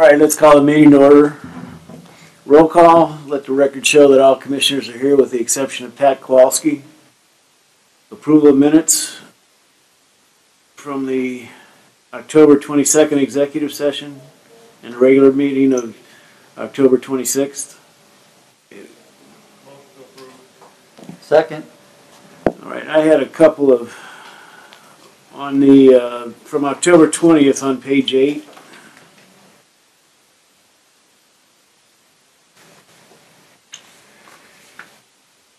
right, let's call the meeting to order. Roll call. Let the record show that all commissioners are here with the exception of Pat Kowalski. Approval of minutes from the October 22nd executive session and the regular meeting of October 26th. Second. All right, I had a couple of on the from October 20th on page 8.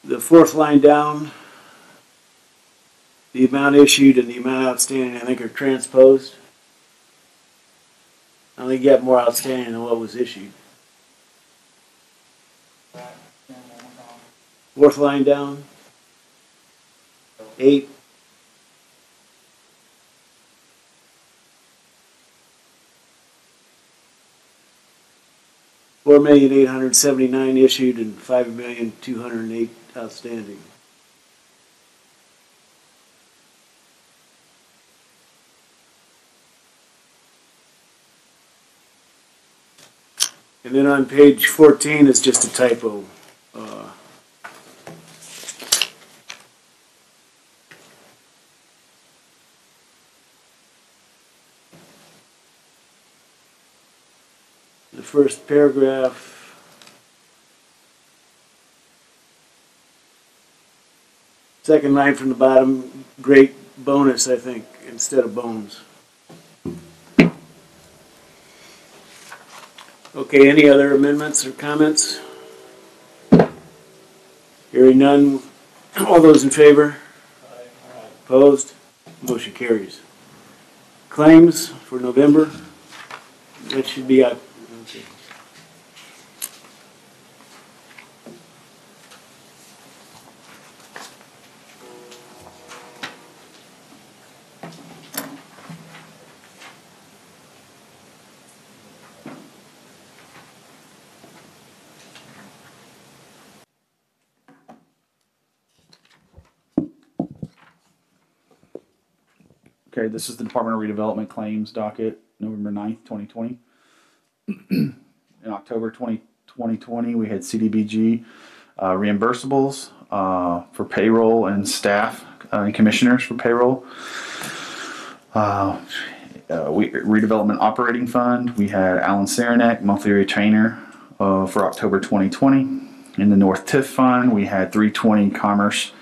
The fourth line down, the amount issued and the amount outstanding, I think, are transposed. I think you got more outstanding than what was issued. Fourth line down, 8. $4,879,000 issued and $5,208,000 outstanding. And then on page 14 is just a typo. The first paragraph, second line from the bottom, great bonus, I think, instead of bones. Okay, any other amendments or comments? Hearing none. All those in favor? Aye. Opposed? Motion carries. Claims for November. That should be out. Okay. Okay, this is the Department of Redevelopment Claims Docket, November 9th, 2020. In October 2020, we had CDBG reimbursables for payroll and staff and commissioners for payroll. Redevelopment Operating Fund, we had Alan Saranac, monthly retainer for October 2020. In the North TIF Fund, we had 320 Commerce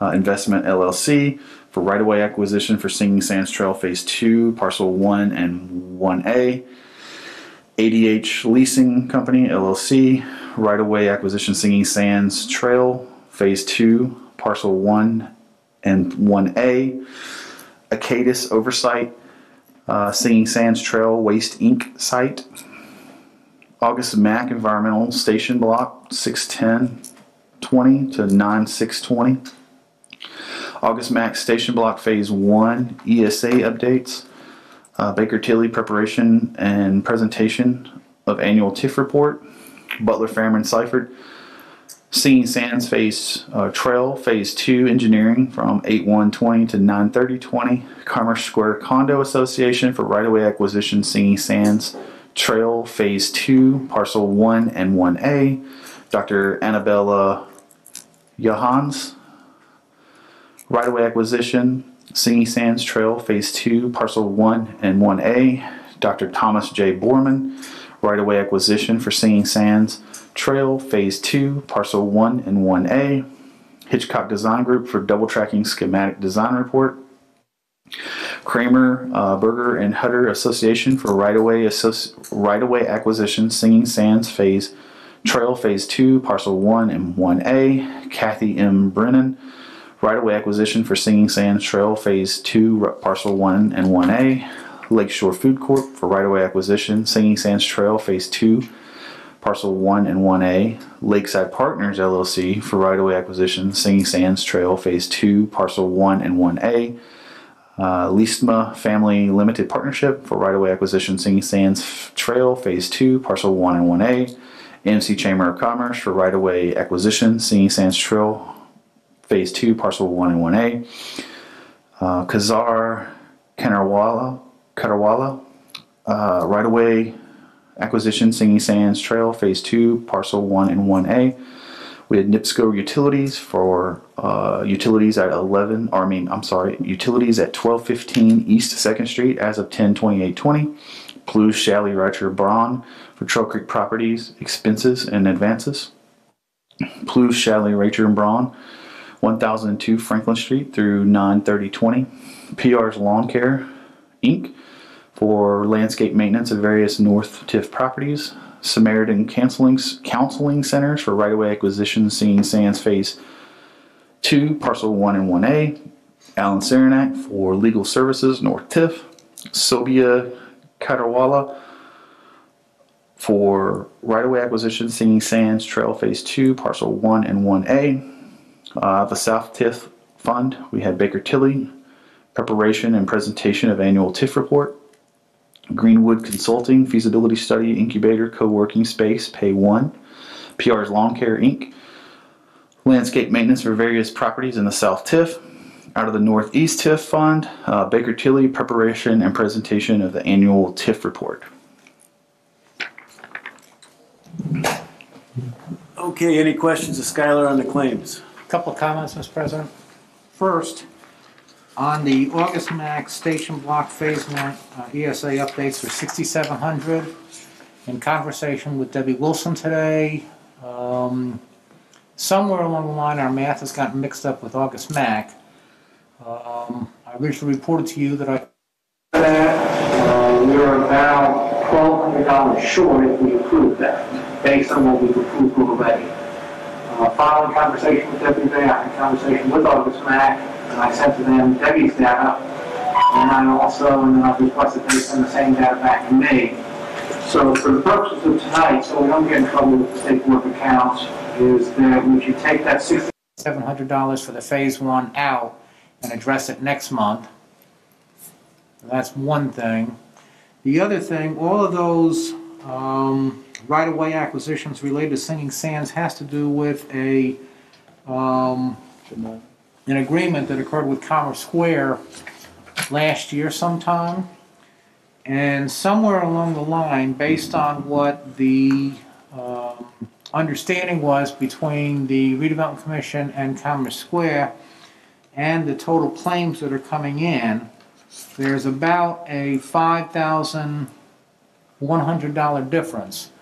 Investment LLC for right-of-way acquisition for Singing Sands Trail Phase 2, Parcel 1 and 1A. ADH Leasing Company LLC, right-of-way acquisition Singing Sands Trail Phase 2, Parcel 1 and 1A. Acadis Oversight, Singing Sands Trail Waste Inc. site. August Mac Environmental Station Block 61020 to 9620. August Mac Station Block Phase 1 ESA updates. Baker Tilly preparation and presentation of annual TIF report. Butler Fairman Seifert Singing Sands Trail Phase 2 engineering from 8/1/20 to 9/30/20. Commerce Square Condo Association for right-of-way acquisition Singing Sands Trail Phase 2 Parcel 1 and 1A. Dr. Annabella Johans, right-of-way acquisition Singing Sands Trail Phase 2 Parcel 1 and 1A. Dr. Thomas J. Borman, right-of-way acquisition for Singing Sands Trail Phase 2 Parcel 1 and 1A. Hitchcock Design Group for double tracking schematic design report. Kramer, Berger and Hutter Association for right-of-way acquisition Singing Sands Trail Phase 2 Parcel 1 and 1A. Kathy M. Brennan, right-of-way acquisition for Singing Sands Trail Phase 2 Parcel 1 and 1A. Lakeshore Food Corp for right-of-way acquisition Singing Sands Trail Phase 2 Parcel 1 and 1A. Lakeside Partners LLC for right-of-way acquisition Singing Sands Trail Phase 2 Parcel 1 and 1A. Listma Family Limited Partnership for right-of-way acquisition Singing Sands Trail Phase 2 Parcel 1 and 1A. MC Chamber of Commerce for right-of-way acquisition Singing Sands Trail Phase 2 Parcel 1 and 1A. Kazar Katarwala right-of-way acquisition, Singing Sands Trail, Phase 2, Parcel 1 and 1A. We had NIPSCO Utilities for utilities at utilities at 1215 East 2nd Street as of 10/28/20. Plus Shally Richer Braun for Trail Creek Properties expenses and advances. Plus Shally Richer Braun, 1002 Franklin Street through 9/30/20. PR's Lawn Care Inc. for landscape maintenance of various North TIF properties. Samaritan Counseling Centers for right-of-way acquisition, Singing Sands Phase 2, Parcel 1 and 1A. Alan Saranac for legal services, North TIF. Sobia Katarwala for right-of-way acquisition, Singing Sands Trail Phase 2, Parcel 1 and 1A. The South TIF Fund, we had Baker Tilly, preparation and presentation of annual TIF report. Greenwood Consulting, feasibility study, incubator, co-working space, pay 1. PR's Lawn Care Inc. Landscape maintenance for various properties in the South TIF. Out of the Northeast TIF Fund, Baker Tilly, preparation and presentation of the annual TIF report. Okay, any questions of Skylar on the claims? Couple of comments, Mr. President. First, on the August Max Station Block Phase 1 ESA updates for 6,700. In conversation with Debbie Wilson today, somewhere along the line our math has gotten mixed up with August Mac. I originally reported to you that we're about $1,200 short if we approve that, based on what we've approved already. Following conversation with Debbie today, I had a conversation with August Mac, and I sent to them Debbie's data, and I've requested they send the same data back to me. So for the purposes of tonight, so we don't get in trouble with the State Board of Accounts, is that we should take that $6,700 for the Phase 1 out and address it next month. That's one thing. The other thing, all of those right-of-way acquisitions related to Singing Sands has to do with an agreement that occurred with Commerce Square last year sometime. And somewhere along the line, based on what the understanding was between the Redevelopment Commission and Commerce Square and the total claims that are coming in, there's about a $5,100 difference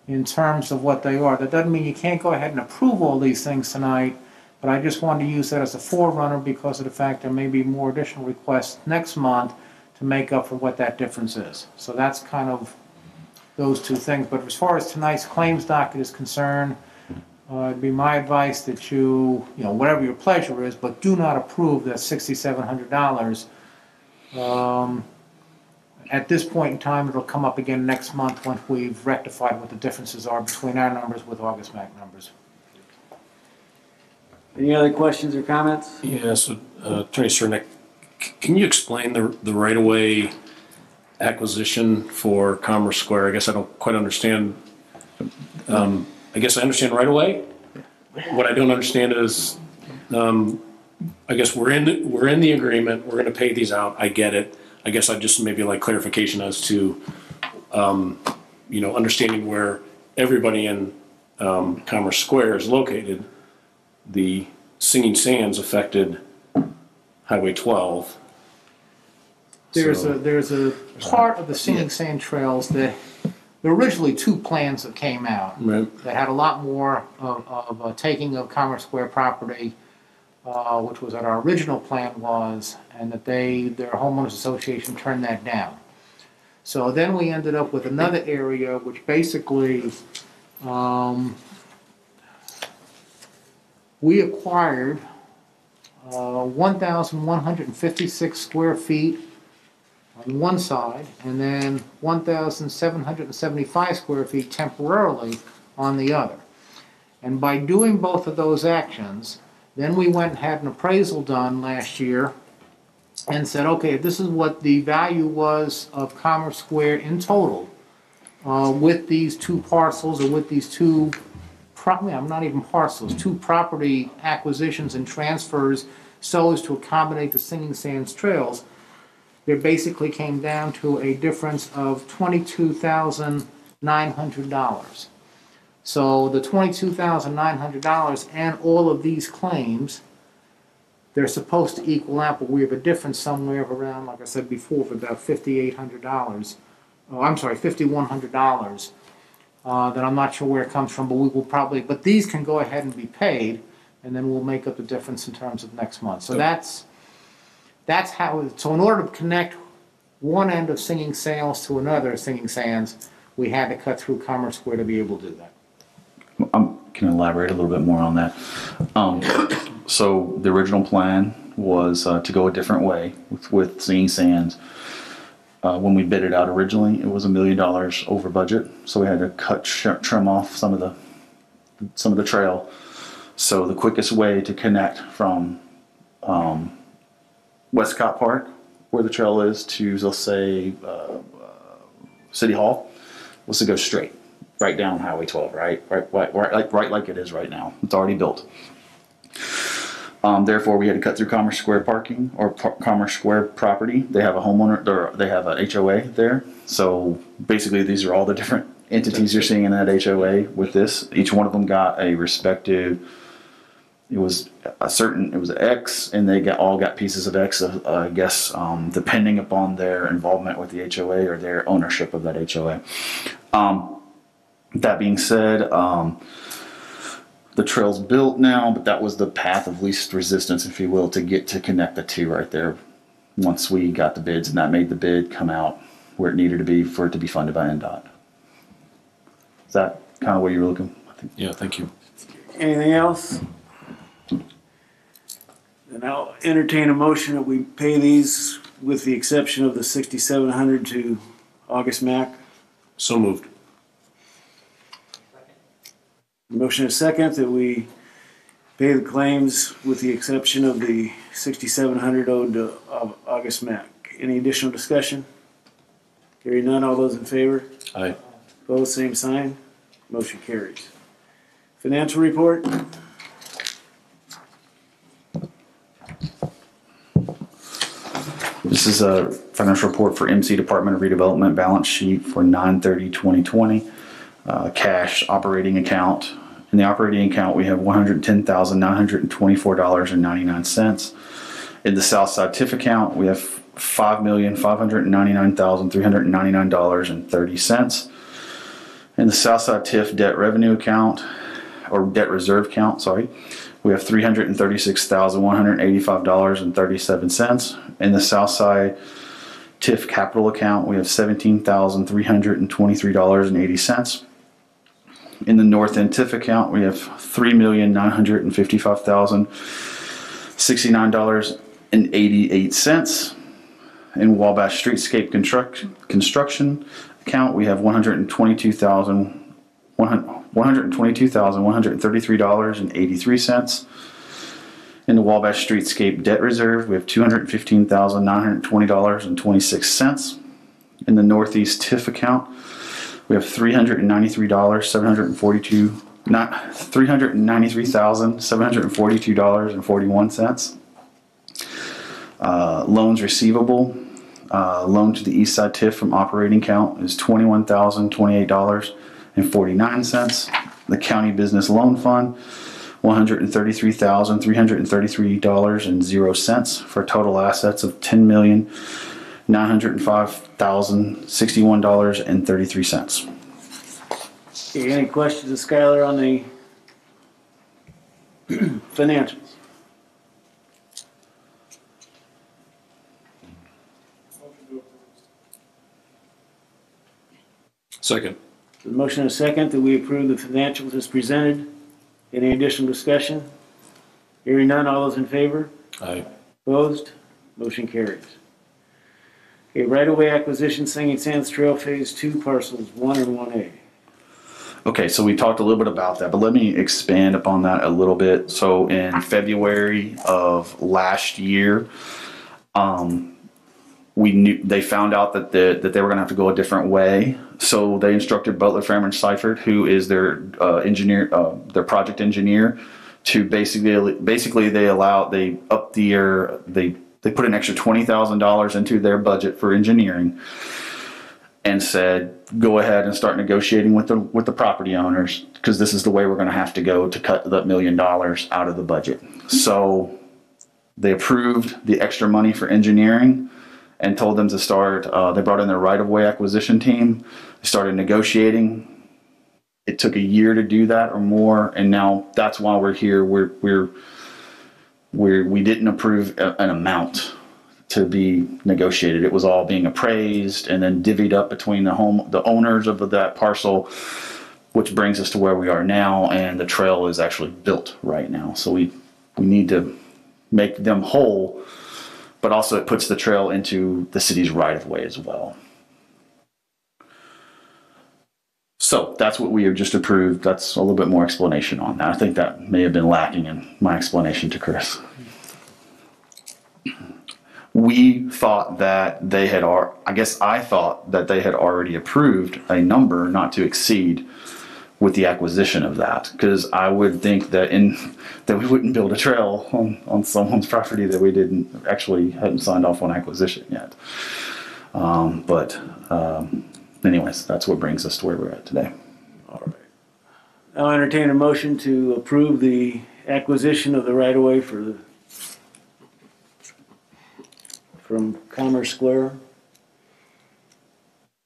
in terms of what they are. That doesn't mean you can't go ahead and approve all these things tonight, but I just wanted to use that as a forerunner because of the fact there may be more additional requests next month to make up for what that difference is. So that's kind of those two things. But as far as tonight's claims docket is concerned, it'd be my advice that you whatever your pleasure is, but do not approve that $6,700. At this point in time, it'll come up again next month once we've rectified what the differences are between our numbers with August MAC numbers. Any other questions or comments? Yeah, so Attorney Cernak, can you explain the right-of-way acquisition for Commerce Square? I guess I don't quite understand. I guess I understand right-of-way. What I don't understand is, I guess we're in the agreement. We're going to pay these out. I get it. I guess I just maybe like clarification as to, understanding where everybody in Commerce Square is located. The Singing Sands affected Highway 12. There's a part of the Singing Sand trails that there were originally two plans that came out that had a lot more of taking of Commerce Square property, which was what our original plan was, and that their homeowners association turned that down. So then we ended up with another area which basically we acquired 1,156 square feet on one side and then 1,775 square feet temporarily on the other. And by doing both of those actions, then we went and had an appraisal done last year and said, okay, this is what the value was of Commerce Square in total with these two parcels or with these two not even parcels, two property acquisitions and transfers so as to accommodate the Singing Sands trails. There basically came down to a difference of $22,000 $22,900. So the $22,900 and all of these claims, they're supposed to equal out, but we have a difference somewhere of around, like I said before, of about $5,800. Oh, I'm sorry, $5,100. That I'm not sure where it comes from, but we will probably, but these can go ahead and be paid, and then we'll make up the difference in terms of next month. So that's how, so in order to connect one end of Singing Sands to another Singing Sands, we had to cut through Commerce Square to be able to do that. I can elaborate a little bit more on that. So the original plan was to go a different way with Singing Sands. When we bid it out originally, it was $1 million over budget, so we had to trim off some of the trail. So the quickest way to connect from Westcott Park, where the trail is, to, let's say, City Hall, was to go straight, right down Highway 12, right like it is right now. It's already built. Therefore, we had to cut through Commerce Square parking, or Commerce Square property. They have a homeowner, they have a HOA there. So basically, these are all the different entities you're seeing in that HOA with this. Each one of them got a respective, it was X, and they all got pieces of X, I guess, depending upon their involvement with the HOA or their ownership of that HOA. That being said, the trail's built now, but that was the path of least resistance, if you will, to connect the two right there. Once we got the bids, and that made the bid come out where it needed to be for it to be funded by NDOT. Is that kind of what you were looking? I think. Yeah, thank you. Anything else? Then I'll entertain a motion that we pay these with the exception of the $6,700 to August Mac. So moved. Motion is second that we pay the claims with the exception of the $6,700 owed to August Mac. Any additional discussion? Hearing none, all those in favor? Aye. Opposed, same sign. Motion carries. Financial report? This is a financial report for MC Department of Redevelopment balance sheet for 9/30/2020. Cash operating account. In the operating account, we have $110,924.99. In the Southside TIF account, we have $5,599,399.30. In the Southside TIF debt revenue account, or debt reserve account, sorry, we have $336,185.37. In the Southside TIF capital account, we have $17,323.80. In the North End TIF account, we have $3,955,069.88. In Wabash Streetscape construction account, we have $122,133.83. In the Wabash Streetscape debt reserve, we have $215,920.26. In the Northeast TIF account, we have $393,742.41. Loans receivable. Loan to the East Side TIF from operating account is $21,028.49. The County Business Loan Fund, $133,333.00 for total assets of $10,905,061.33. Okay, any questions of Skylar on the financials? Second. The motion is second that we approve the financials as presented. Any additional discussion? Hearing none, all those in favor? Aye. Opposed? Motion carries. Okay, right-of-way acquisition, Singing Sands Trail Phase 2, parcels 1 and 1A. Okay, so we talked a little bit about that, but let me expand upon that a little bit. So in February of last year, they found out that they were going to have to go a different way. So they instructed Butler, Frammer, Seifert, who is their engineer, their project engineer, to basically they put an extra $20,000 into their budget for engineering. and said, go ahead and start negotiating with the property owners, because this is the way we're going to have to go to cut the $1 million out of the budget. So they approved the extra money for engineering and told them to start. They brought in their right-of-way acquisition team. They started negotiating. It took a year to do that or more, and now that's why we're here. We didn't approve an amount to be negotiated. It was all being appraised and then divvied up between the owners of that parcel, which brings us to where we are now, and the trail is actually built right now. So we need to make them whole, but also it puts the trail into the city's right of way as well. So that's what we have just approved. That's a little bit more explanation on that. I think that may have been lacking in my explanation to Chris. We thought that they had, I thought that they had already approved a number not to exceed with the acquisition of that, because I would think that we wouldn't build a trail on someone's property that we hadn't signed off on acquisition yet. Anyways, that's what brings us to where we're at today. All right. I'll entertain a motion to approve the acquisition of the right-of-way from Commerce Square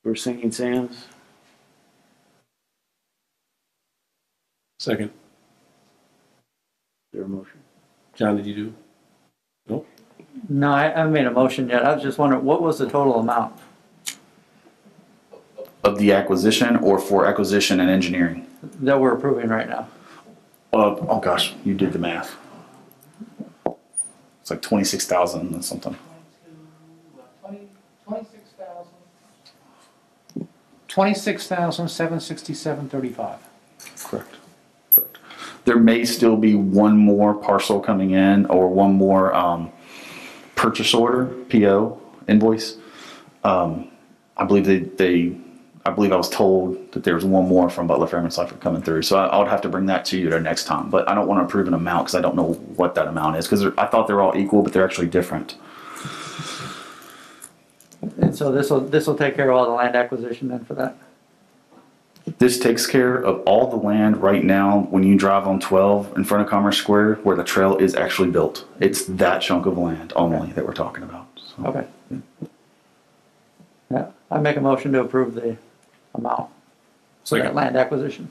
for Singing Sands. Is Second. there a motion? John, did you do? Nope. No, I haven't made a motion yet. I was just wondering, what was the total amount? Of the acquisition, or for acquisition and engineering? That we're approving right now? Oh gosh, you did the math. It's like 26,000 and something. 26,767.35. Correct. There may still be one more parcel coming in, or one more purchase order, PO, invoice. I believe I was told that there was one more from Butler, Fairmont, Seifert coming through. So I would have to bring that to you next time. But I don't want to approve an amount because I don't know what that amount is. Because I thought they were all equal, but they're actually different. And so this will take care of all the land acquisition then for that? This takes care of all the land right now when you drive on 12 in front of Commerce Square where the trail is actually built. It's that chunk of land only that we're talking about. So. Okay. Yeah, I make a motion to approve the amount for that Second. land acquisition.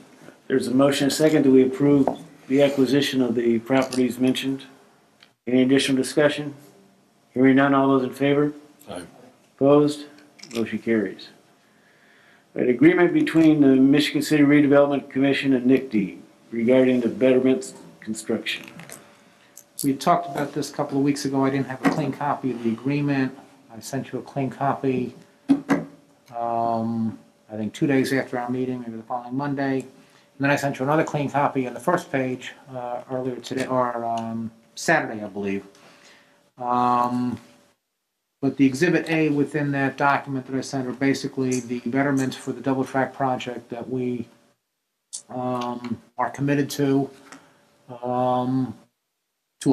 There's a motion, and a second. Do we approve the acquisition of the properties mentioned? Any additional discussion? Hearing none, all those in favor? Aye. Opposed? Motion carries. An agreement between the Michigan City Redevelopment Commission and NICD regarding the betterment construction. We talked about this a couple of weeks ago. I didn't have a clean copy of the agreement. I sent you a clean copy, I think 2 days after our meeting, maybe the following Monday. And then I sent you another clean copy on the first page earlier today, or Saturday, I believe. But the Exhibit A within that document that I sent are basically the betterments for the double track project that we are committed to a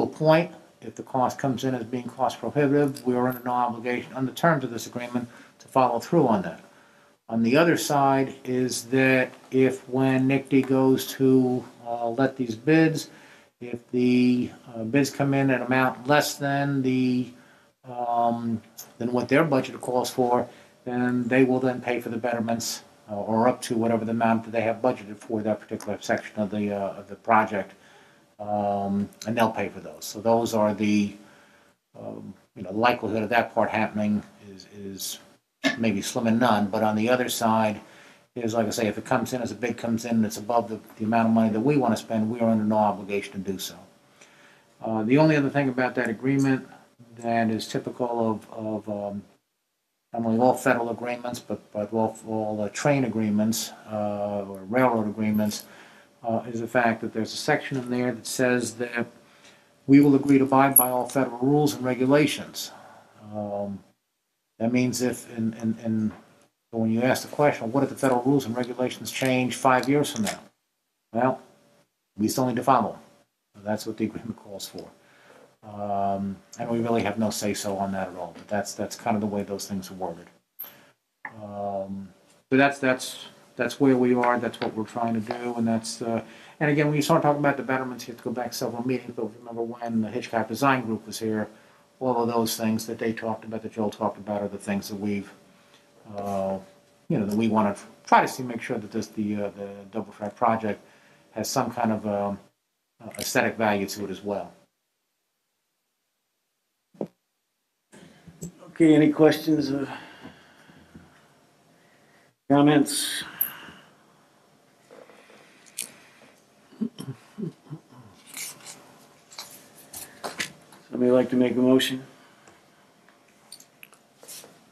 point. If the cost comes in as being cost prohibitive, we are under no obligation, on the terms of this agreement, to follow through on that. On the other side is that if when NICD goes to let these bids, if the bids come in at an amount less than what their budget calls for, then they will then pay for the betterments or up to whatever the amount that they have budgeted for that particular section of the project, and they'll pay for those. So those are the likelihood of that part happening is maybe slim and none. But on the other side is, like I say, if it comes in as a bid comes in that's above the amount of money that we want to spend, we are under no obligation to do so. The only other thing about that agreement that is typical of not only all federal agreements, but all train agreements or railroad agreements, is the fact that there's a section in there that says that we will agree to abide by all federal rules and regulations. That means if, and when you ask the question, what if the federal rules and regulations change 5 years from now? Well, we still need to follow them. That's what the agreement calls for. And we really have no say-so on that at all. But that's kind of the way those things are worded. that's where we are, that's what we're trying to do, and that's, and again, when you start talking about the betterments, you have to go back several meetings, but remember when the Hitchcock Design Group was here, all of those things that they talked about, that Joel talked about, are the things that we've, that we want to try to see, make sure that the double track project has some kind of aesthetic value to it as well. Okay, any questions, comments? Somebody like to make a motion?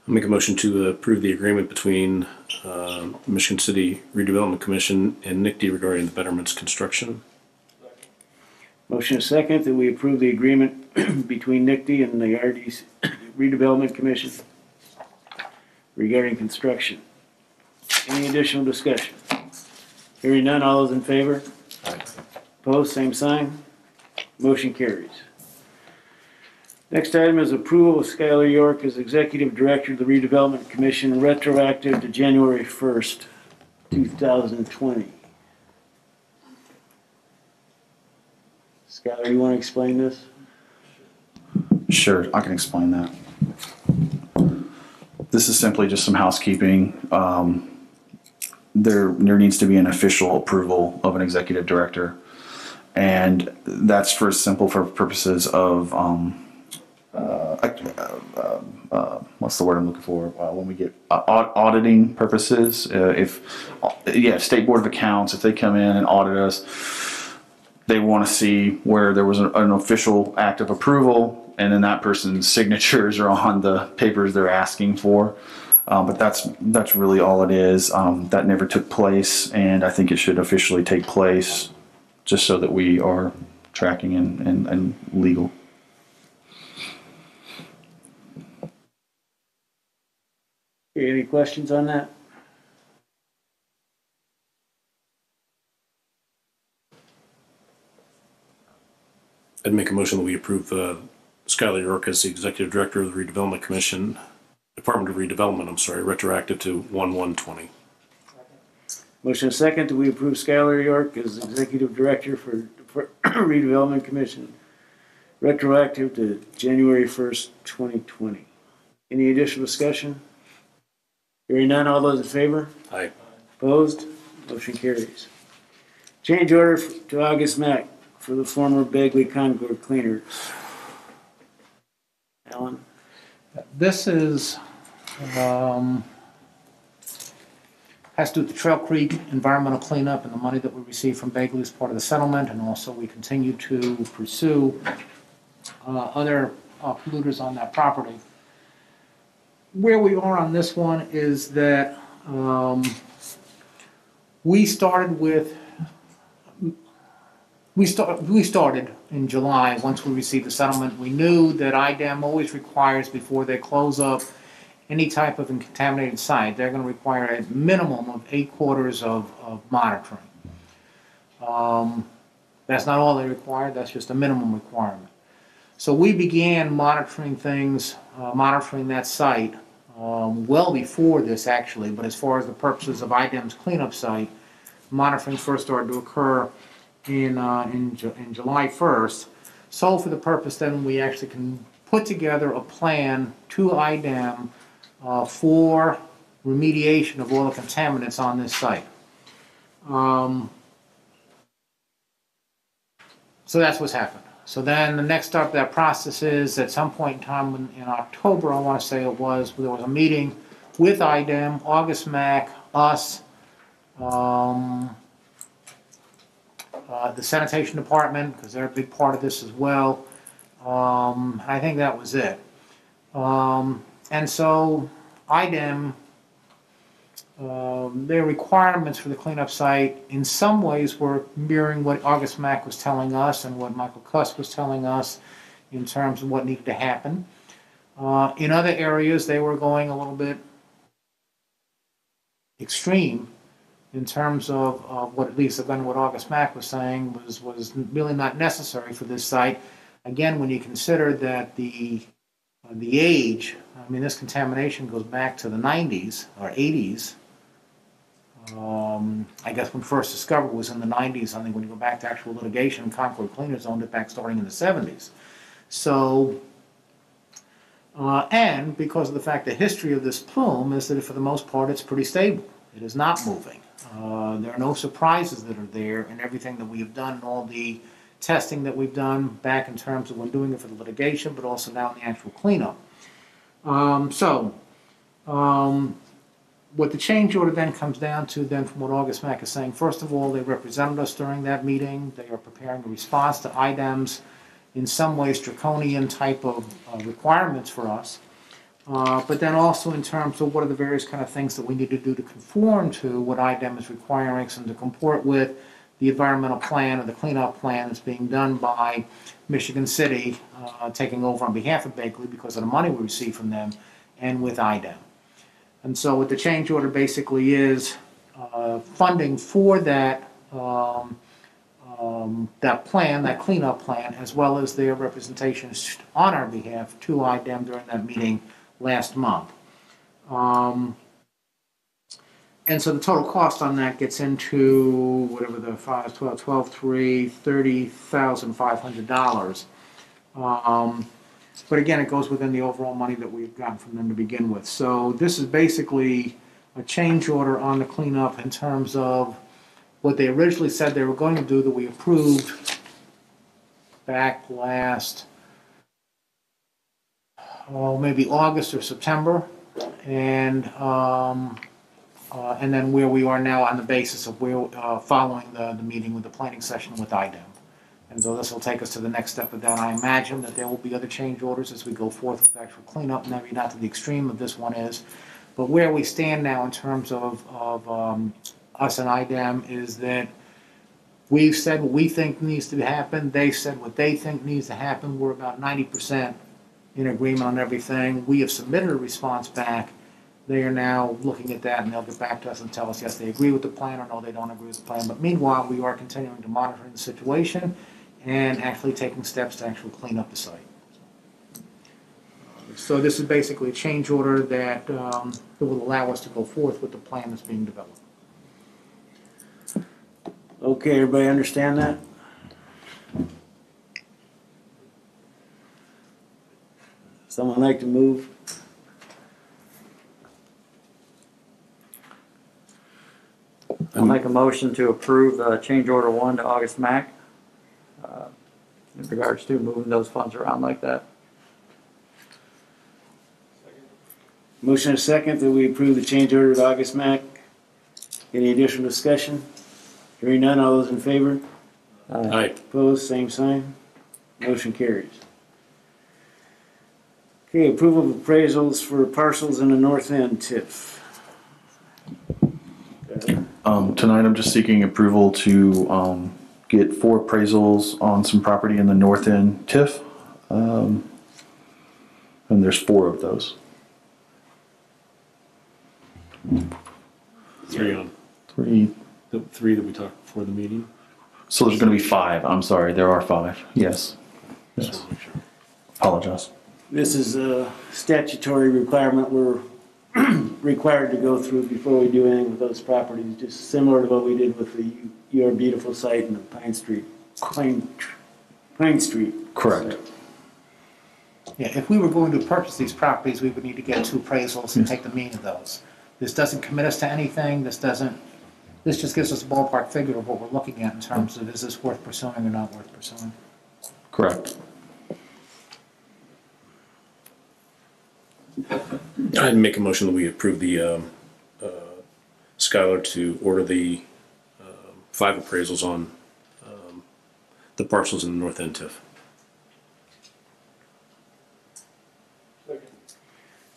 I'll make a motion to approve the agreement between Michigan City Redevelopment Commission and NICD regarding the betterment's construction. Motion is second that we approve the agreement between NICD and the RD's Redevelopment Commission regarding construction. Any additional discussion? Hearing none, all those in favor? Aye. Opposed, same sign. Motion carries. Next item is approval of Skylar York as Executive Director of the Redevelopment Commission, retroactive to January 1st, 2020. Skylar, you want to explain this? Sure, I can explain that. This is simply just some housekeeping. There needs to be an official approval of an executive director, and that's for purposes of what's the word I'm looking for? When we get auditing purposes, State Board of Accounts, if they come in and audit us, they want to see where there was an official act of approval, and then that person's signatures are on the papers they're asking for. But that's really all it is. That never took place, and I think it should officially take place, just so that we are tracking and legal. Okay, any questions on that? I'd make a motion that we approve Skylar York as the Executive Director of the Redevelopment Commission, Department of Redevelopment, retroactive to 1/1/20. Motion is second that we approve Skylar York as Executive Director for Redevelopment Commission, retroactive to January 1st, 2020. Any additional discussion? Hearing none, all those in favor? Aye. Opposed? Motion carries. Change order to August Mack for the former Bagley Concord cleaners. Alan? This is, has to do with the Trail Creek environmental cleanup and the money that we received from Bagley as part of the settlement, and also we continue to pursue other polluters on that property. Where we are on this one is that we started in July. Once we received the settlement, we knew that IDEM always requires, before they close up any type of contaminated site, they're going to require a minimum of 8 quarters of monitoring. That's not all they require, that's just a minimum requirement. So we began monitoring things, monitoring that site well before this actually, but as far as the purposes of IDEM's cleanup site, monitoring first started to occur in July 1st, so for the purpose then we actually can put together a plan to IDEM for remediation of all the contaminants on this site. So that's what's happened. So then the next step of that process is, at some point in time in October, I want to say it was, there was a meeting with IDEM, August Mack, us, the sanitation department, because they're a big part of this as well. I think that was it. And so IDEM, their requirements for the cleanup site in some ways were mirroring what August Mack was telling us and what Michael Cuss was telling us in terms of what needed to happen. In other areas, they were going a little bit extreme in terms of what, at least again, what August Mack was saying was really not necessary for this site. Again, when you consider that the age, I mean, this contamination goes back to the 90s or 80s, I guess when first discovered was in the 90s. I think when you go back to actual litigation, Concord Cleaners owned it back starting in the 70s. So, and because of the fact the history of this plume is that for the most part it's pretty stable. It is not moving. There are no surprises that are there, and everything that we have done, and all the testing that we've done back in terms of when doing it for the litigation, but also now in the actual cleanup. What the change order then comes down to then from what August Mack is saying, first of all, they represented us during that meeting. They are preparing a response to IDEM's, in some ways, draconian type of requirements for us. But then also in terms of what are the various kind of things that we need to do to conform to what IDEM is requiring and to comport with the environmental plan or the cleanup plan that's being done by Michigan City, taking over on behalf of Bakeley because of the money we receive from them, and with IDEM. And so what the change order basically is funding for that that plan, that cleanup plan, as well as their representations on our behalf to IDEM during that meeting last month. And so the total cost on that gets into whatever the 5, 12, 12, 3, $30,500. But again, it goes within the overall money that we've gotten from them to begin with. So this is basically a change order on the cleanup in terms of what they originally said they were going to do that we approved back last, maybe August or September, and then where we are now on the basis of where following the meeting with the planning session with IDEM. And so this will take us to the next step of that. I imagine that there will be other change orders as we go forth with actual cleanup, maybe not to the extreme of this one is. But where we stand now in terms of us and IDEM is that we've said what we think needs to happen. They've said what they think needs to happen. We're about 90% in agreement on everything. We have submitted a response back. They are now looking at that, and they'll get back to us and tell us, yes, they agree with the plan, or no, they don't agree with the plan. But meanwhile, we are continuing to monitor the situation and actually taking steps to actually clean up the site. So this is basically a change order that will allow us to go forth with the plan that's being developed. Okay, everybody understand that? Someone like to move? I'll make a motion to approve change order 1 to August Mack in regards to moving those funds around like that. Motion and a second that we approve the change order to August Mack. Any additional discussion? Hearing none, all those in favor? Aye. Opposed, same sign. Motion carries. Okay, approval of appraisals for parcels in the north end TIF. Tonight I'm just seeking approval to get 4 appraisals on some property in the north end TIF. And there's 4 of those. 3 on. 3. The 3 that we talked before the meeting. So there's going to be 5. I'm sorry, there are 5. Yes. Yes. Apologize. This is a statutory requirement we're required to go through before we do anything with those properties, just similar to what we did with the Your Beautiful site and the Pine Street. Correct. Yeah, if we were going to purchase these properties, we would need to get 2 appraisals and take the mean of those. This doesn't commit us to anything. This just gives us a ballpark figure of what we're looking at in terms of is this worth pursuing or not worth pursuing. Correct. I'd make a motion that we approve the Skylar to order the 5 appraisals on the parcels in the north end TIF.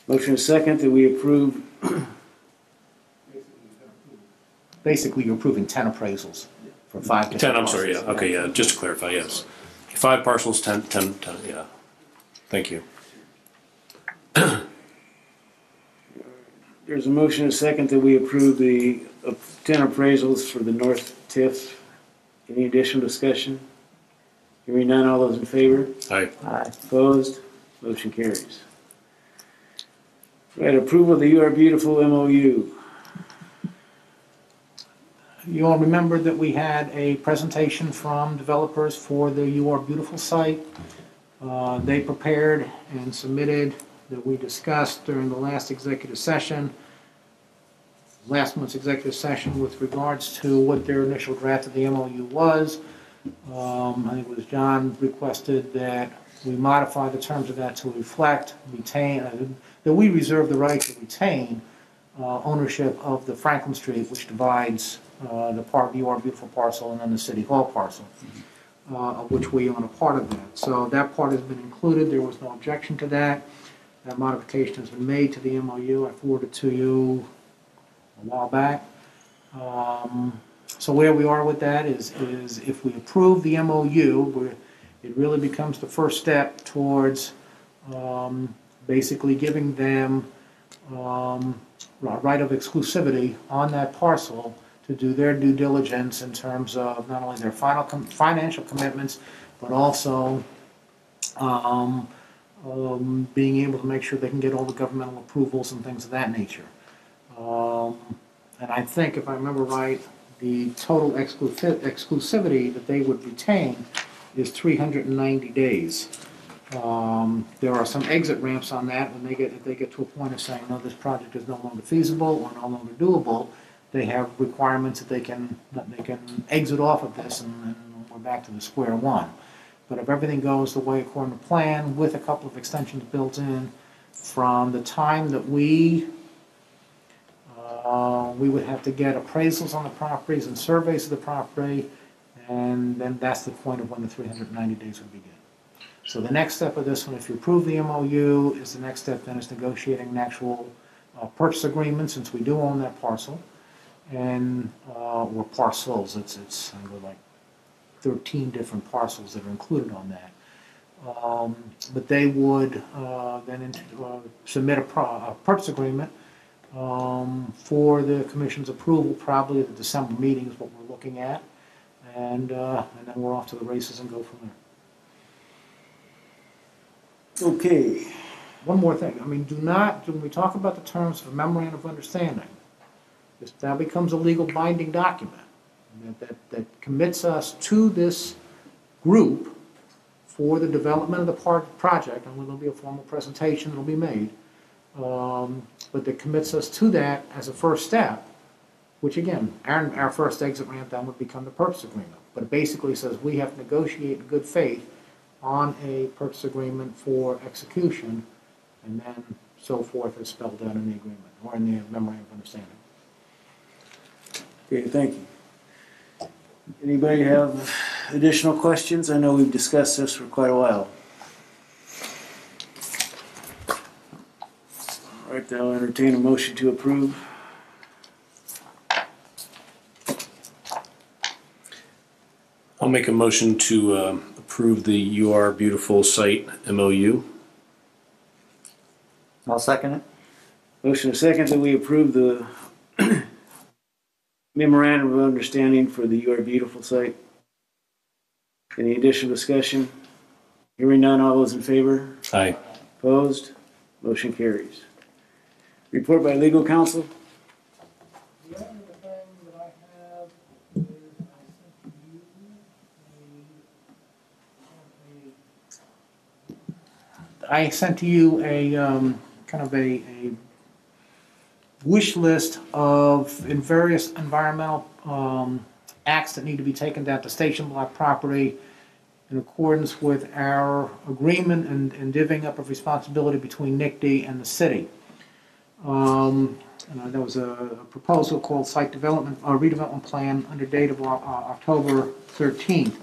Motion and a second that we approve. Basically, you're approving 10 appraisals for 5 different 10, I'm sorry, yeah. parcels. Okay, yeah, just to clarify, yes. 5 parcels, 10, yeah. Thank you. There's a motion and a second that we approve the 10 appraisals for the north TIF. Any additional discussion? Hearing none, all those in favor? Aye. Aye. Opposed? Motion carries. Right, approval of the You Are Beautiful MOU. You all remember that we had a presentation from developers for the You Are Beautiful site. They prepared and submitted that we discussed during the last executive session, last month's executive session, with regards to what their initial draft of the MOU was. I think it was John requested that we modify the terms of that to reflect, retain, that we reserve the right to retain ownership of the Franklin Street, which divides the part, You Are Beautiful parcel, and then the City Hall parcel, of which we own a part of that. So that part has been included. There was no objection to that. That modification has been made to the MOU. I forwarded it to you a while back. So where we are with that is if we approve the MOU, it really becomes the first step towards basically giving them right of exclusivity on that parcel to do their due diligence in terms of not only their financial commitments, but also being able to make sure they can get all the governmental approvals and things of that nature. And I think, if I remember right, the total exclusivity that they would retain is 390 days. There are some exit ramps on that when if they get to a point of saying, no, this project is no longer feasible or no longer doable. They have requirements that they can exit off of this, and we're back to the square one. But if everything goes the way according to plan, with a couple of extensions built in, from the time that we would have to get appraisals on the properties and surveys of the property, and then that's the point of when the 390 days would begin. So the next step of this one, if you approve the MOU, is the next step then is negotiating an actual purchase agreement, since we do own that parcel, and or parcels. It's I think like 13 different parcels that are included on that. But they would then submit a purchase agreement for the Commission's approval, probably at the December meeting is what we're looking at, and then we're off to the races and go from there. Okay. One more thing. I mean, when we talk about the terms of a memorandum of understanding, this now becomes a legal binding document that commits us to this group for the development of the project, and there'll be a formal presentation that will be made, but that commits us to that as a first step, which again, our first exit ramp then would become the purchase agreement. But it basically says we have to negotiate in good faith on a purchase agreement for execution, and then so forth is spelled out in the agreement, or in the memorandum of understanding. Okay, thank you. Anybody have additional questions? I know we've discussed this for quite a while. All right, then I'll entertain a motion to approve. I'll make a motion to approve the You Are Beautiful site MOU. I'll second it. Motion and second that we approve the memorandum of understanding for the You Are Beautiful site. Any additional discussion? Hearing none, all those in favor? Aye. Opposed? Motion carries. Report by legal counsel. The only thing that I have is I sent to you a kind of a wish list of in various environmental acts that need to be taken down to Station Block property in accordance with our agreement and divvying up of responsibility between NICD and the city. There was a proposal called Site Development Redevelopment Plan under date of October 13th.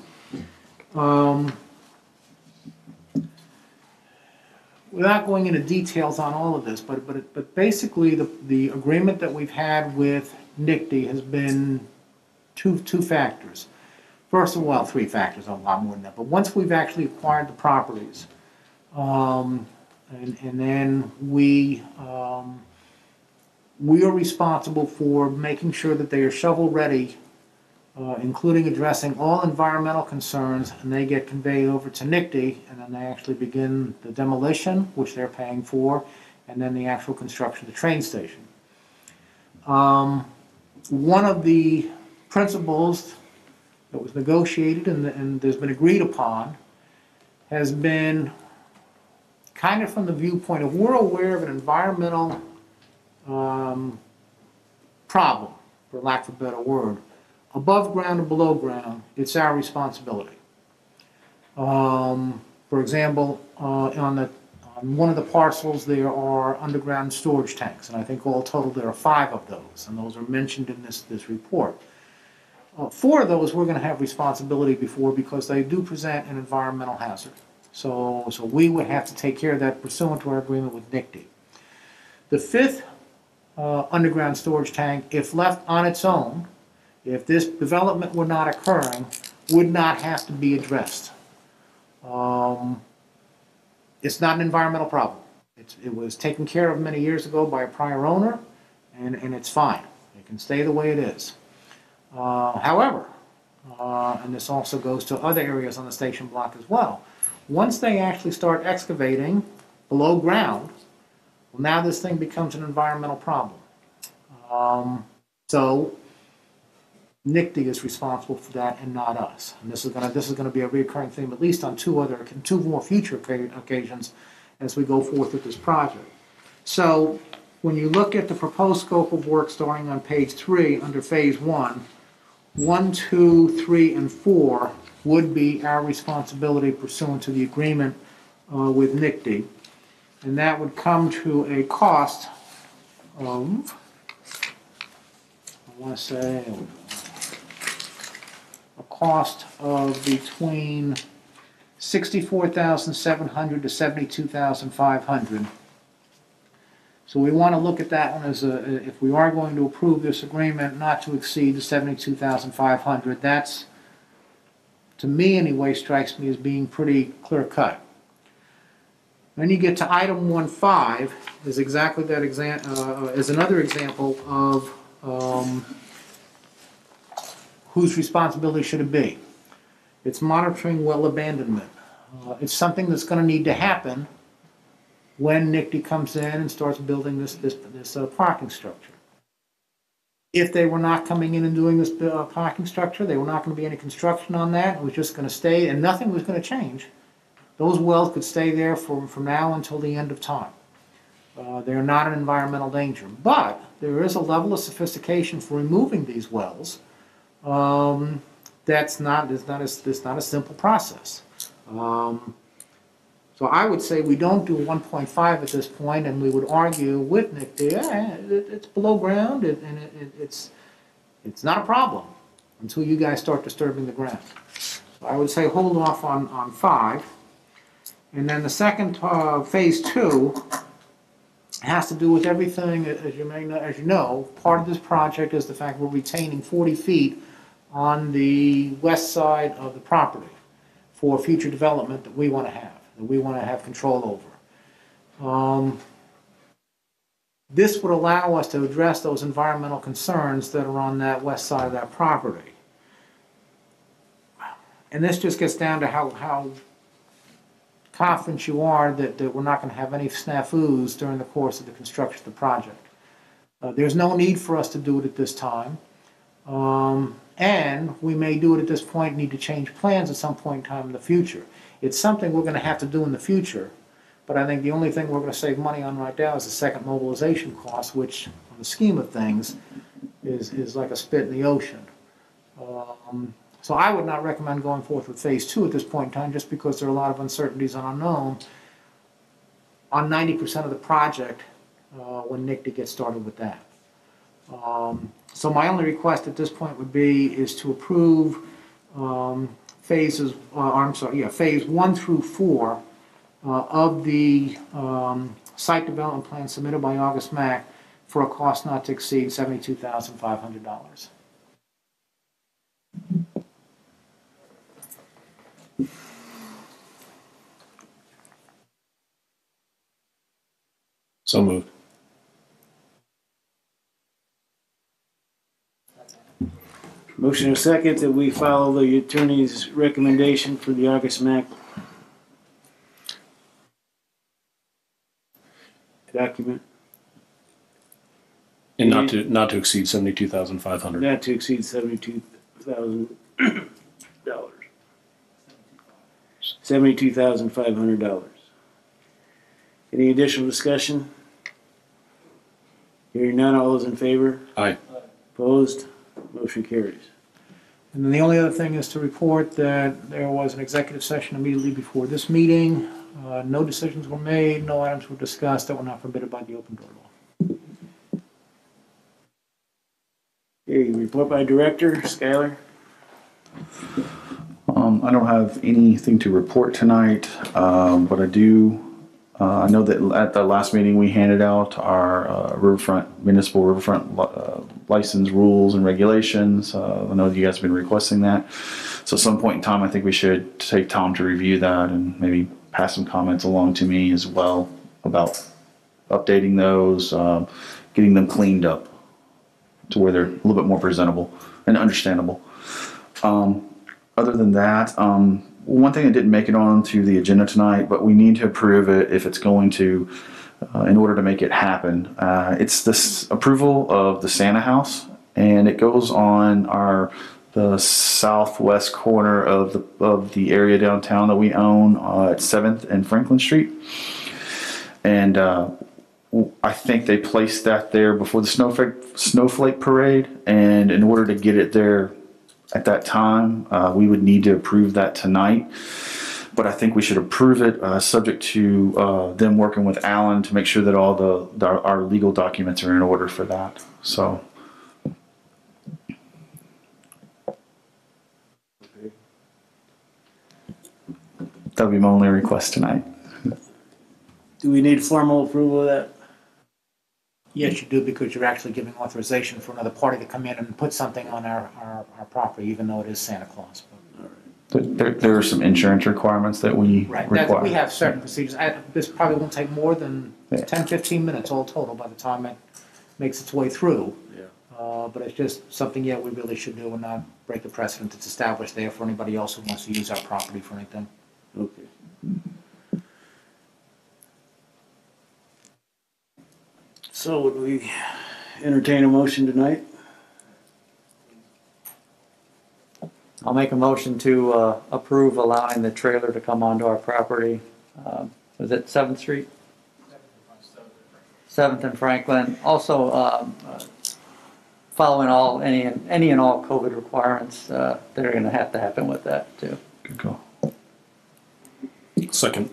Without going into details on all of this, but basically the agreement that we've had with NICD has been two factors. First of all, three factors, a lot more than that. But once we've actually acquired the properties, and then we are responsible for making sure that they are shovel ready, including addressing all environmental concerns, and they get conveyed over to NICD, and then they actually begin the demolition, which they're paying for, and then the actual construction of the train station. One of the principles that was negotiated and there's been agreed upon has been kind of from the viewpoint of we're aware of an environmental problem, for lack of a better word. Above ground and below ground, it's our responsibility. For example, on one of the parcels there are underground storage tanks, and I think all total there are 5 of those, and those are mentioned in this report. 4 of those we're going to have responsibility before because they do present an environmental hazard. So we would have to take care of that pursuant to our agreement with NICD. The 5th underground storage tank, if left on its own, if this development were not occurring, would not have to be addressed. It's not an environmental problem. It was taken care of many years ago by a prior owner, and it's fine. It can stay the way it is. However, and this also goes to other areas on the station block as well, once they actually start excavating below ground, well, now this thing becomes an environmental problem. So NICD is responsible for that and not us. And this is going to be a recurring theme, at least on 2 more future occasions as we go forth with this project. So when you look at the proposed scope of work starting on page 3 under phase 1, 1, 2, 3, and 4 would be our responsibility pursuant to the agreement with NICD. And that would come to a cost of, I want to say, a cost of between $64,700 to $72,500. So we want to look at that one as if we are going to approve this agreement, not to exceed the $72,500. That's, to me anyway, strikes me as being pretty clear cut. Then you get to item 1.5 is exactly that is another example of whose responsibility should it be? It's monitoring well abandonment. It's something that's going to need to happen when NICD comes in and starts building this parking structure. If they were not coming in and doing this parking structure, there were not going to be any construction on that. It was just going to stay, and nothing was going to change. Those wells could stay there from now until the end of time. They're not an environmental danger, but there is a level of sophistication for removing these wells. It's not a simple process. So I would say we don't do 1.5 at this point, and we would argue with NICD, it's below ground, and it's not a problem until you guys start disturbing the ground. So I would say hold off on 5. And then the second, phase 2, has to do with everything, as you know, part of this project is the fact we're retaining 40 feet on the west side of the property for future development that we want to have control over. This would allow us to address those environmental concerns that are on that west side of that property. And this just gets down to how confident you are that we're not going to have any snafus during the course of the construction of the project. There's no need for us to do it at this time. And we may do it at this point, need to change plans at some point in time in the future. It's something we're going to have to do in the future, but I think the only thing we're going to save money on right now is the second mobilization cost, which, on the scheme of things, is like a spit in the ocean. So I would not recommend going forth with phase 2 at this point in time, just because there are a lot of uncertainties and unknown on 90% of the project when NICD gets started with that. So my only request at this point would be is to approve phase 1 through 4 of the site development plan submitted by August Mack for a cost not to exceed $72,500. So moved. Motion and second that we follow the attorney's recommendation for the August Mack document. And not not to exceed $72,500. Not to exceed $72,000. $72,500. Any additional discussion? Hearing none, all those in favor? Aye. Opposed? Motion carries. And then the only other thing is to report that there was an executive session immediately before this meeting. No decisions were made, no items were discussed that were not permitted by the open door law. Okay, report by director, Skylar. I don't have anything to report tonight, but I do. I know that at the last meeting we handed out our municipal riverfront license rules and regulations. I know you guys have been requesting that. So at some point in time, I think we should take time to review that and maybe pass some comments along to me as well about updating those, getting them cleaned up to where they're a little bit more presentable and understandable. Other than that, one thing that didn't make it onto the agenda tonight, but we need to approve it if it's going to, in order to make it happen. It's this approval of the Santa House, and it goes on the southwest corner of the area downtown that we own at 7th and Franklin Street. And I think they placed that there before the snowflake parade, and in order to get it there at that time, we would need to approve that tonight. But I think we should approve it subject to them working with Alan to make sure that all our legal documents are in order for that. So. That would be my only request tonight. Do we need formal approval of that? Yes, you do, because you're actually giving authorization for another party to come in and put something on our property, even though it is Santa Claus. There are some insurance requirements that we require. We have certain procedures. This probably won't take more than 10, 15 minutes all total by the time it makes its way through. Yeah. But it's just something, we really should do and not break the precedent that's established there for anybody else who wants to use our property for anything. Okay. So would we entertain a motion tonight? I'll make a motion to approve allowing the trailer to come onto our property. Was it 7th Street? 7th and Franklin. Also, following any and all COVID requirements that are going to happen with that too. Good call. Second.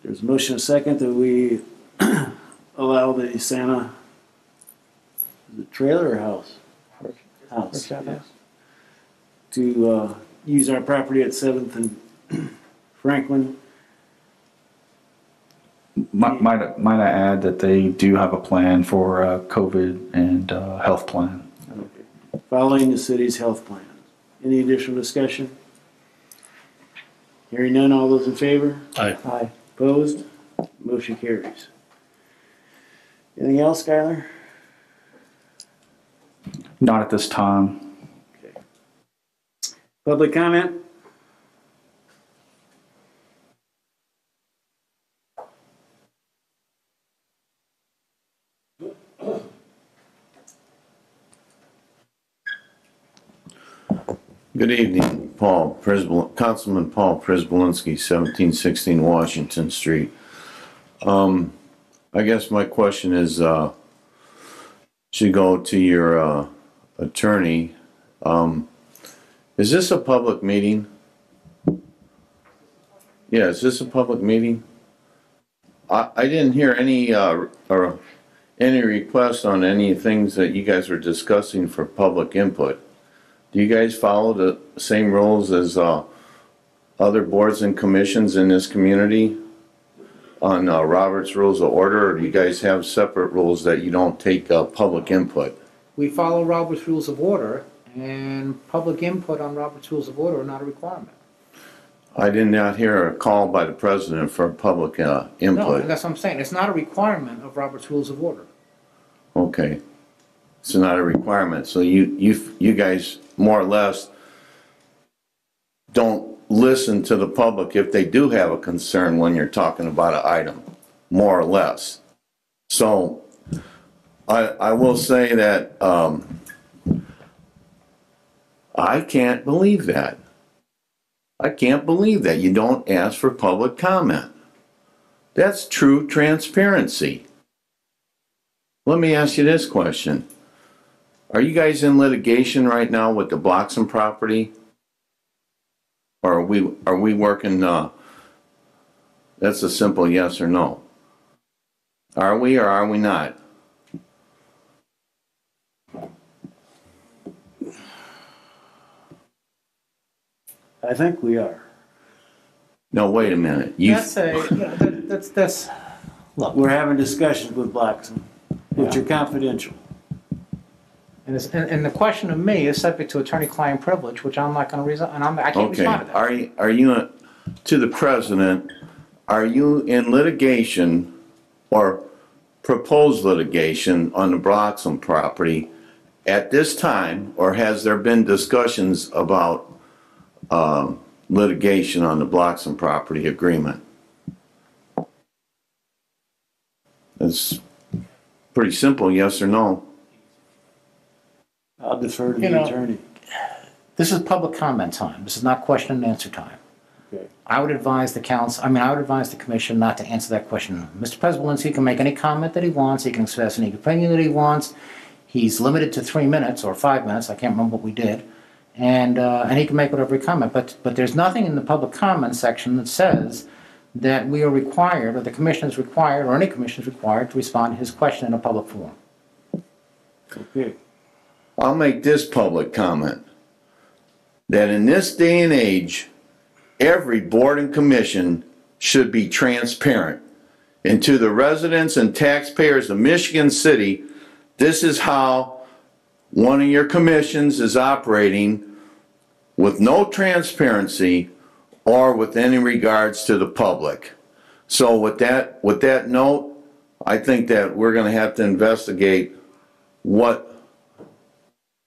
There's a motion, a second, that we allow the Santa, is it trailer or house? House. Yes. To use our property at 7th and Franklin. Might I add that they do have a plan for COVID and health plan. Okay. Following the city's health plan. Any additional discussion? Hearing none, all those in favor? Aye. Aye. Opposed? Motion carries. Anything else, Skylar? Not at this time. Okay. Public comment? Good evening, Councilman Paul Przybylski, 1716 Washington Street. I guess my question is, should go to your attorney. Is this a public meeting? Yeah, is this a public meeting? I didn't hear any requests on any things that you guys were discussing for public input. Do you guys follow the same rules as other boards and commissions in this community on Robert's Rules of Order, or do you guys have separate rules that you don't take public input? We follow Robert's Rules of Order, and public input on Robert's Rules of Order are not a requirement. I did not hear a call by the president for public input. No, that's what I'm saying. It's not a requirement of Robert's Rules of Order. Okay. It's not a requirement. So you guys more or less don't listen to the public if they do have a concern when you're talking about an item, more or less. So I will say that, I can't believe that. I can't believe that you don't ask for public comment. That's true transparency. Let me ask you this question. Are you guys in litigation right now with the Bloxham property? Or are we working, that's a simple yes or no. Are we or are we not? I think we are. No, wait a minute. That's, look, We're having discussions with Blackson, which are confidential. and the question of me is subject to attorney-client privilege, which I'm not gonna resolve, and I can't Okay, respond to that. are you, to the president, are you in litigation or proposed litigation on the Bloxham property at this time, or has there been discussions about litigation on the Bloxham property agreement? It's pretty simple, yes or no. I'll defer to You the know, attorney. This is public comment time. This is not question and answer time. Okay. I would advise the council, I would advise the commission not to answer that question. Mr. Prespolinski can make any comment that he wants. He can express any opinion that he wants. He's limited to 3 minutes or 5 minutes. I can't remember what we did. And he can make whatever comment. But there's nothing in the public comment section that says that we are required, or the commission is required, or any commission is required to respond to his question in a public forum. Okay. I'll make this public comment. That in this day and age, every board and commission should be transparent. And to the residents and taxpayers of Michigan City, this is how one of your commissions is operating with no transparency or with any regards to the public. So with that note, I think that we're going to have to investigate what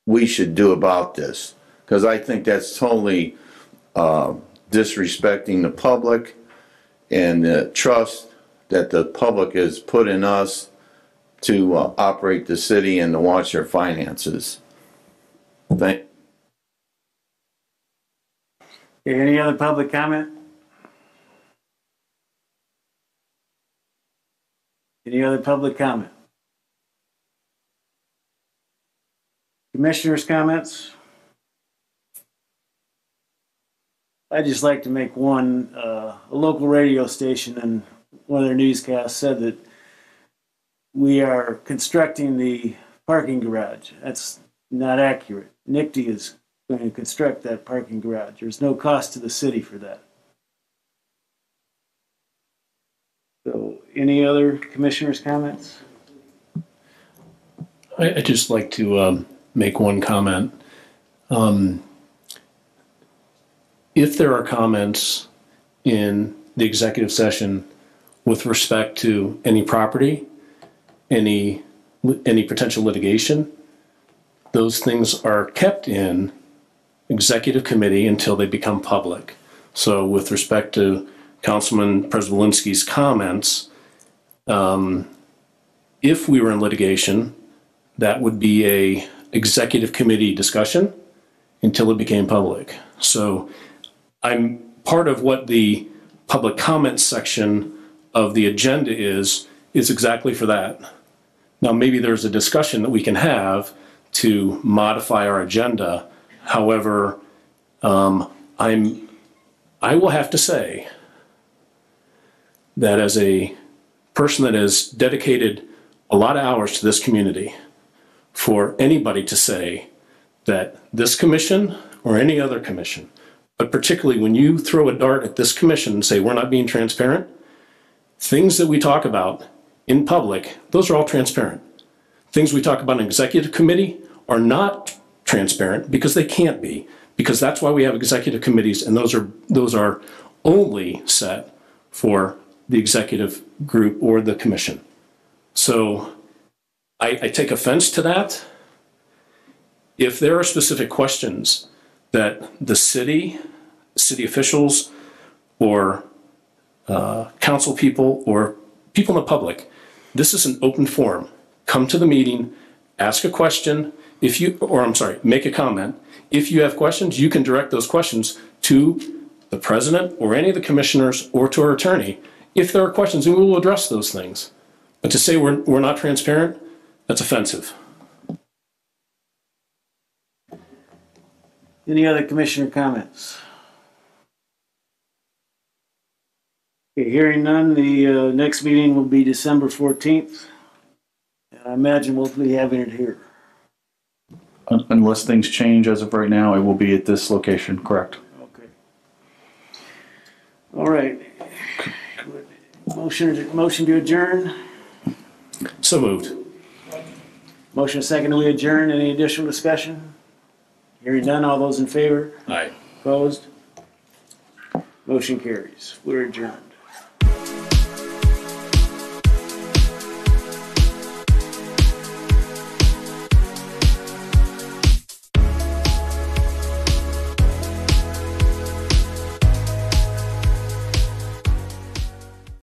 we should do about this, because I think that's totally disrespecting the public and the trust that the public has put in us to operate the city and to watch their finances. Okay, any other public comment? Any other public comment? Commissioners' comments? I'd just like to make one, a local radio station in one of their newscasts said that we are constructing the parking garage. That's not accurate. NICTE is going to construct that parking garage. There's no cost to the city for that. So, any other commissioners' comments? I'd just like to make one comment. If there are comments in the executive session with respect to any property, any potential litigation, those things are kept in executive committee until they become public. So with respect to Councilman Prespolinski's comments, if we were in litigation, that would be a executive committee discussion until it became public. So I'm part of what the public comments section of the agenda is exactly for that. Now, maybe there's a discussion that we can have to modify our agenda. However, I will have to say that as a person that has dedicated a lot of hours to this community, for anybody to say that this commission or any other commission, but particularly when you throw a dart at this commission and say we're not being transparent, things that we talk about in public, those are all transparent. Things we talk about in executive committee are not transparent because they can't be, because that's why we have executive committees, and those are only set for the executive group or the commission. So I take offense to that. If there are specific questions that the city officials or council people or people in the public, this is an open forum. come to the meeting, ask a question, make a comment. If you have questions, you can direct those questions to the president or any of the commissioners or to our attorney. If there are questions, we will address those things. But to say we're not transparent, that's offensive. Any other commissioner comments? Okay, hearing none, the next meeting will be December 14th. And I imagine we'll be having it here. Unless things change as of right now, it will be at this location, correct? Okay. All right. Motion to adjourn. So moved. Motion second, we adjourn. Any additional discussion? Hearing none, all those in favor? Aye. Opposed? Motion carries. We're adjourned.